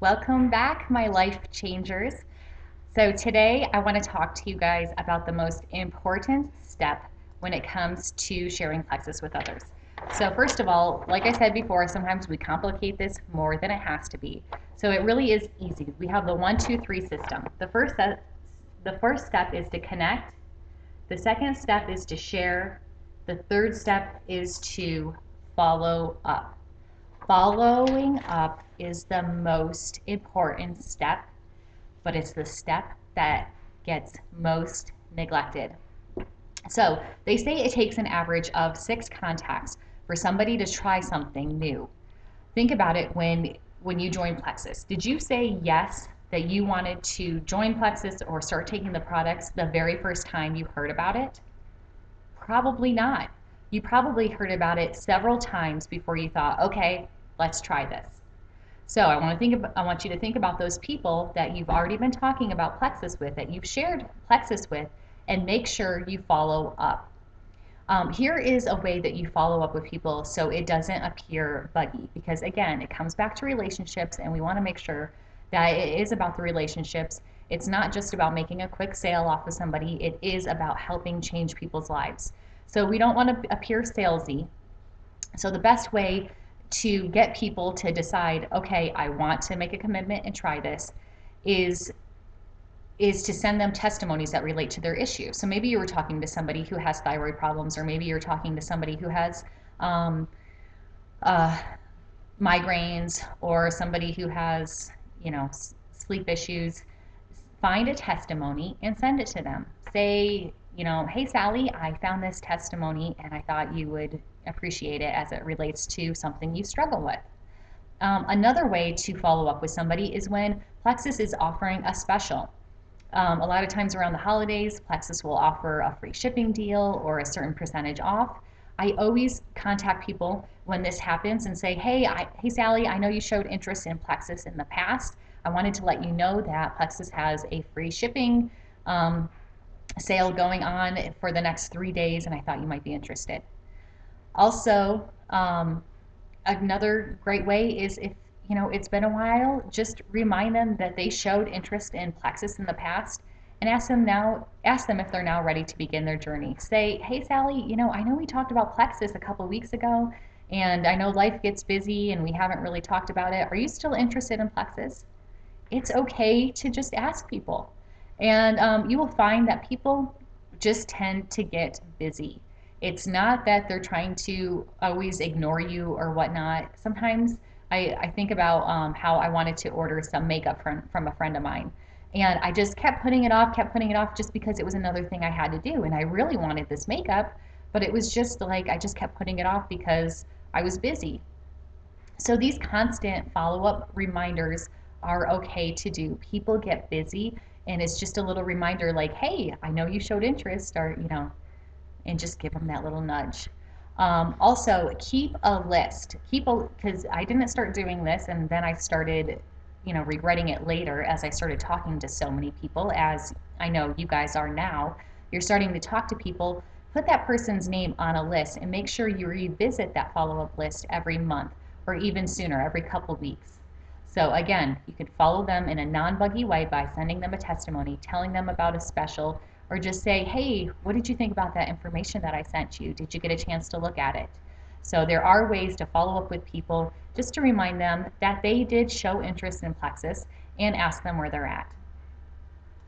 Welcome back, my life changers. So, today I want to talk to you guys about the most important step when it comes to sharing Plexus with others. So, first of all, like I said before, sometimes we complicate this more than it has to be. So, it really is easy. We have the 1, 2, 3 system. The first step is to connect, the second step is to share, the third step is to follow up. Following up is the most important step, but it's the step that gets most neglected. So they say it takes an average of 6 contacts for somebody to try something new. Think about it when you joined Plexus. Did you say yes that you wanted to join Plexus or start taking the products the very first time you heard about it? Probably not. You probably heard about it several times before you thought, okay, let's try this. So I want you to think about those people that you've already been talking about Plexus with, that you've shared Plexus with, and make sure you follow up. Here is a way that you follow up with people so it doesn't appear buggy, because again, it comes back to relationships, and we want to make sure that it is about the relationships. It's not just about making a quick sale off of somebody, it is about helping change people's lives. So we don't want to appear salesy. So the best way to get people to decide, okay, I want to make a commitment and try this, is to send them testimonies that relate to their issue. So maybe you were talking to somebody who has thyroid problems, or maybe you're talking to somebody who has um, uh, migraines, or somebody who has, sleep issues. Find a testimony and send it to them. Say, hey Sally, I found this testimony and I thought you would appreciate it as it relates to something you struggle with. Another way to follow up with somebody is when Plexus is offering a special. A lot of times around the holidays, Plexus will offer a free shipping deal or a certain percentage off. I always contact people when this happens and say, hey Sally, I know you showed interest in Plexus in the past. I wanted to let you know that Plexus has a free shipping sale going on for the next 3 days, and I thought you might be interested. Also, another great way is if it's been a while, just remind them that they showed interest in Plexus in the past, and ask them if they're now ready to begin their journey. Say, hey Sally, I know we talked about Plexus a couple weeks ago, and I know life gets busy and we haven't really talked about it. Are you still interested in Plexus? It's okay to just ask people. And you will find that people just tend to get busy. It's not that they're trying to always ignore you or whatnot. Sometimes I think about how I wanted to order some makeup from a friend of mine. And I just kept putting it off just because it was another thing I had to do. And I really wanted this makeup, but it was just like I just kept putting it off because I was busy. So these constant follow-up reminders are okay to do. People get busy, and it's just a little reminder like, hey, I know you showed interest, or, and just give them that little nudge. Also, keep a list. Because I didn't start doing this, and then I started, regretting it later as I started talking to so many people, as I know you guys are now. You're starting to talk to people. Put that person's name on a list and make sure you revisit that follow-up list every month, or even sooner, every couple weeks. So again, you can follow them in a non-buggy way by sending them a testimony, telling them about a special, or just say, hey, what did you think about that information that I sent you? Did you get a chance to look at it? So there are ways to follow up with people just to remind them that they did show interest in Plexus, and ask them where they're at.